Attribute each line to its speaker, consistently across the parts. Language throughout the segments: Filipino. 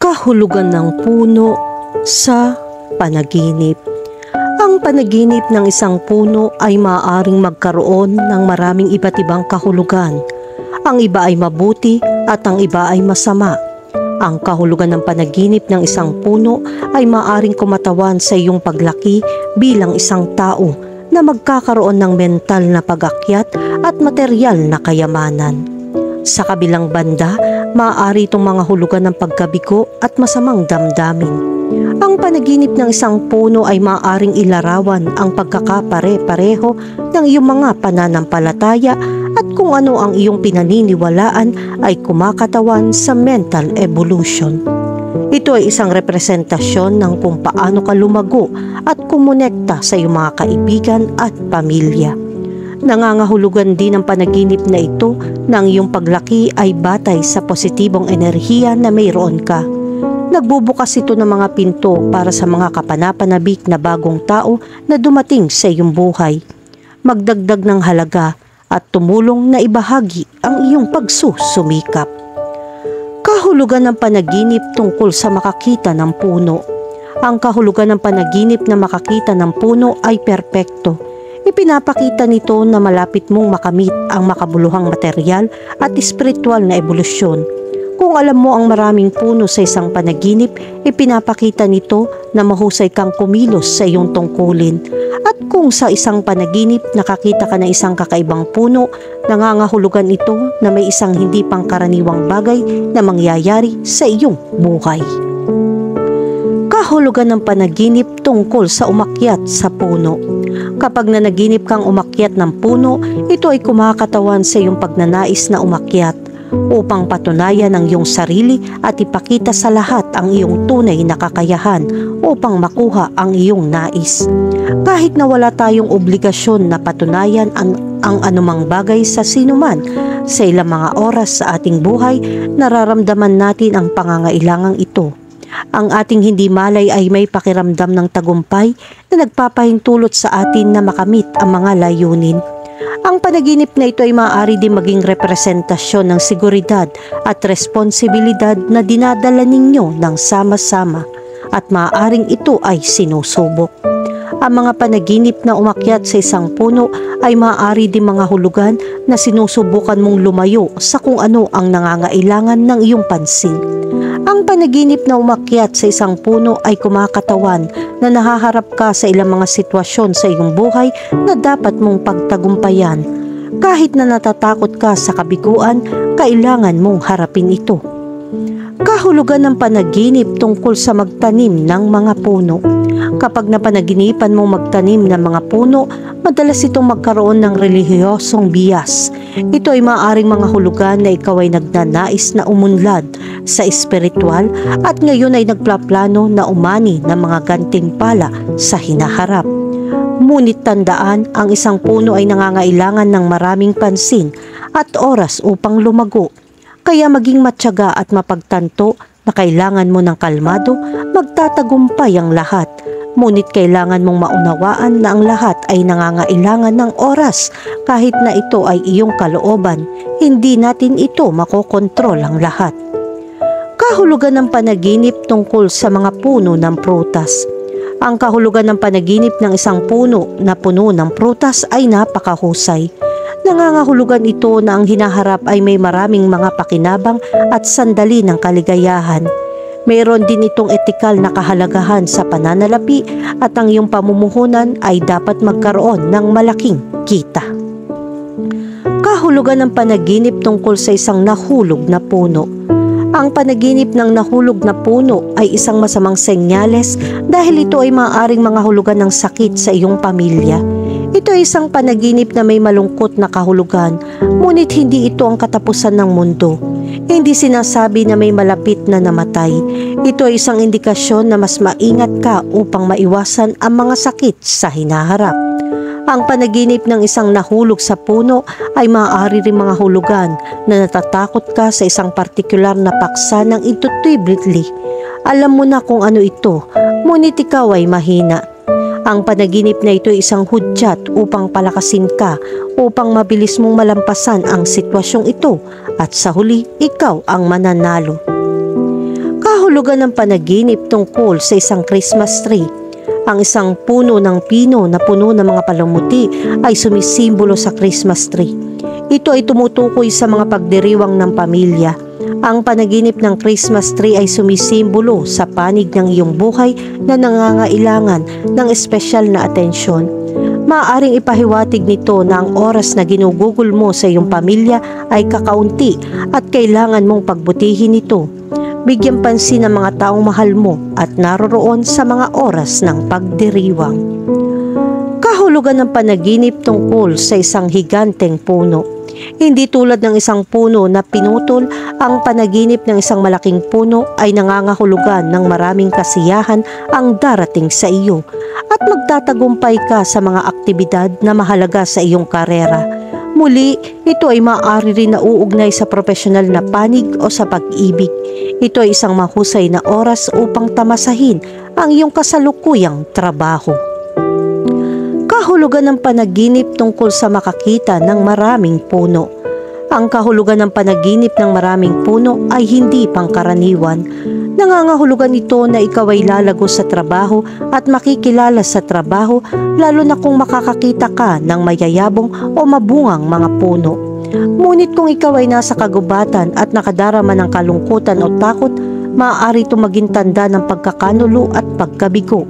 Speaker 1: Kahulugan ng puno sa panaginip. Ang panaginip ng isang puno ay maaaring magkaroon ng maraming iba't ibang kahulugan. Ang iba ay mabuti at ang iba ay masama. Ang kahulugan ng panaginip ng isang puno ay maaaring kumatawan sa iyong paglaki bilang isang tao na magkakaroon ng mental na pag-akyat at materyal na kayamanan. Sa kabilang banda, maaari itong mga hulugan ng pagkabigo at masamang damdamin. Ang panaginip ng isang puno ay maaaring ilarawan ang pagkakapare-pareho ng iyong mga pananampalataya at kung ano ang iyong pinaniniwalaan ay kumakatawan sa mental evolution. Ito ay isang representasyon ng kung paano ka lumago at kumonekta sa iyong mga kaibigan at pamilya. Nangangahulugan din ang panaginip na ito na ang iyong paglaki ay batay sa positibong enerhiya na mayroon ka. Nagbubukas ito ng mga pinto para sa mga kapanapanabik na bagong tao na dumating sa iyong buhay. Magdagdag ng halaga at tumulong na ibahagi ang iyong pagsusumikap. Kahulugan ng panaginip tungkol sa makakita ng puno. Ang kahulugan ng panaginip na makakita ng puno ay perpekto. Ipinapakita nito na malapit mong makamit ang makabuluhang materyal at espiritual na ebolusyon. Kung alam mo ang maraming puno sa isang panaginip, ipinapakita nito na mahusay kang kumilos sa iyong tungkulin. At kung sa isang panaginip nakakita ka ng isang kakaibang puno, nangangahulugan ito na may isang hindi pangkaraniwang bagay na mangyayari sa iyong buhay. Kahulugan ng panaginip tungkol sa umakyat sa puno. Kapag nanaginip kang umakyat ng puno, ito ay kumakatawan sa iyong pagnanais na umakyat upang patunayan ang iyong sarili at ipakita sa lahat ang iyong tunay na kakayahan upang makuha ang iyong nais. Kahit na wala tayong obligasyon na patunayan ang anumang bagay sa sinuman, sa ilang mga oras sa ating buhay, nararamdaman natin ang pangangailangang ito. Ang ating hindi malay ay may pakiramdam ng tagumpay na nagpapahintulot sa atin na makamit ang mga layunin. Ang panaginip na ito ay maaari din maging representasyon ng seguridad at responsibilidad na dinadala ninyo ng sama-sama at maaaring ito ay sinusubok. Ang mga panaginip na umakyat sa isang puno ay maaari din mga hulugan na sinusubukan mong lumayo sa kung ano ang nangangailangan ng iyong pansin. Ang panaginip na umakyat sa isang puno ay kumakatawan na nahaharap ka sa ilang mga sitwasyon sa iyong buhay na dapat mong pagtagumpayan. Kahit na natatakot ka sa kabiguan, kailangan mong harapin ito. Kahulugan ng panaginip tungkol sa magtanim ng mga puno. Kapag napanaginipan mong magtanim ng mga puno, madalas itong magkaroon ng relihiyosong biyas. Ito ay maaaring mga hulugan na ikaw ay nagnanais na umunlad sa espiritual at ngayon ay nagplaplano na umani ng mga gantimpala sa hinaharap. Ngunit tandaan, ang isang puno ay nangangailangan ng maraming pansin at oras upang lumago. Kaya maging matyaga at mapagtanto na kailangan mo ng kalmado, magtatagumpay ang lahat. Ngunit kailangan mong maunawaan na ang lahat ay nangangailangan ng oras kahit na ito ay iyong kalooban. Hindi natin ito makokontrol ang lahat. Kahulugan ng panaginip tungkol sa mga puno ng prutas. Ang kahulugan ng panaginip ng isang puno na puno ng prutas ay napakahusay. Nangangahulugan ito na ang hinaharap ay may maraming mga pakinabang at sandali ng kaligayahan. Mayroon din itong etikal na kahalagahan sa pananalapi at ang iyong pamumuhunan ay dapat magkaroon ng malaking kita. Kahulugan ng panaginip tungkol sa isang nahulog na puno. Ang panaginip ng nahulog na puno ay isang masamang senyales dahil ito ay maaaring mga hulugan ng sakit sa iyong pamilya. Ito ay isang panaginip na may malungkot na kahulugan, ngunit hindi ito ang katapusan ng mundo. Hindi sinasabi na may malapit na namatay. Ito ay isang indikasyon na mas maingat ka upang maiwasan ang mga sakit sa hinaharap. Ang panaginip ng isang nahulog sa puno ay maaari rin mga hulugan na natatakot ka sa isang partikular na paksa ng intuitively. Alam mo na kung ano ito, ngunit ikaw ay mahina. Ang panaginip na ito ay isang hudyat upang palakasin ka upang mabilis mong malampasan ang sitwasyong ito at sa huli, ikaw ang mananalo. Kahulugan ng panaginip tungkol sa isang Christmas tree. Ang isang puno ng pino na puno ng mga palamuti ay sumisimbolo sa Christmas tree. Ito ay tumutukoy sa mga pagdiriwang ng pamilya. Ang panaginip ng Christmas tree ay sumisimbolo sa panig ng iyong buhay na nangangailangan ng espesyal na atensyon. Maaaring ipahiwatig nito na ang oras na ginugugol mo sa iyong pamilya ay kakaunti at kailangan mong pagbutihin ito. Bigyan pansin ang mga taong mahal mo at naroroon sa mga oras ng pagdiriwang. Kahulugan ng panaginip tungkol sa isang higanteng puno. Hindi tulad ng isang puno na pinutol, ang panaginip ng isang malaking puno ay nangangahulugan ng maraming kasiyahan ang darating sa iyo at magtatagumpay ka sa mga aktibidad na mahalaga sa iyong karera. Muli, ito ay maaari rin na uugnay sa profesional na panig o sa pag-ibig. Ito ay isang mahusay na oras upang tamasahin ang iyong kasalukuyang trabaho. Kahulugan ng panaginip tungkol sa makakita ng maraming puno. Ang kahulugan ng panaginip ng maraming puno ay hindi pangkaraniwan. Nangangahulugan ito na ikaw ay lalago sa trabaho at makikilala sa trabaho, lalo na kung makakakita ka ng mayayabong o mabungang mga puno. Ngunit kung ikaw ay nasa kagubatan at nakadarama ng kalungkutan o takot, maaari ito maging tanda ng pagkakanulo at pagkabigo.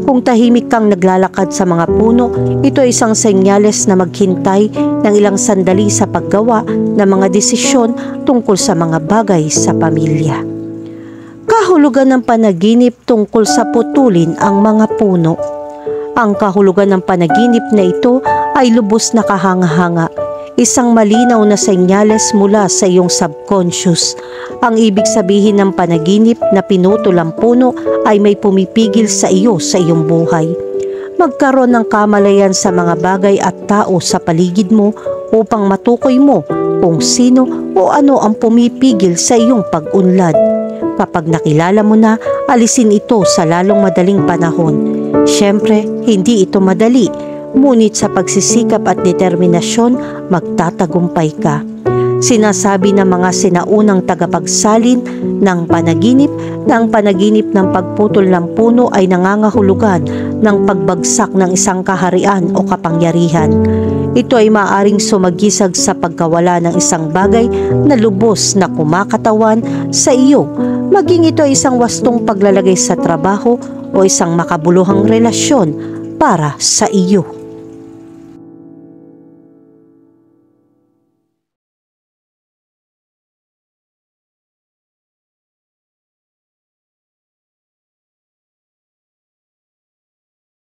Speaker 1: Kung tahimik kang naglalakad sa mga puno, ito ay isang senyales na maghintay ng ilang sandali sa paggawa ng mga desisyon tungkol sa mga bagay sa pamilya. Kahulugan ng panaginip tungkol sa putulin ang mga puno. Ang kahulugan ng panaginip na ito ay lubos na kahanga-hanga, isang malinaw na senyales mula sa iyong subconscious. Ang ibig sabihin ng panaginip na pinutol ang puno ay may pumipigil sa iyo sa iyong buhay. Magkaroon ng kamalayan sa mga bagay at tao sa paligid mo upang matukoy mo kung sino o ano ang pumipigil sa iyong pag-unlad. Kapag nakilala mo na, alisin ito sa lalong madaling panahon. Siyempre, hindi ito madali, ngunit sa pagsisikap at determinasyon, magtatagumpay ka. Sinasabi ng mga sinaunang tagapagsalin ng panaginip na ang panaginip ng pagputol ng puno ay nangangahulugan ng pagbagsak ng isang kaharian o kapangyarihan. Ito ay maaaring sumagisag sa pagkawala ng isang bagay na lubos na kumakatawan sa iyo, maging ito ay isang wastong paglalagay sa trabaho o isang makabuluhang relasyon para sa iyo.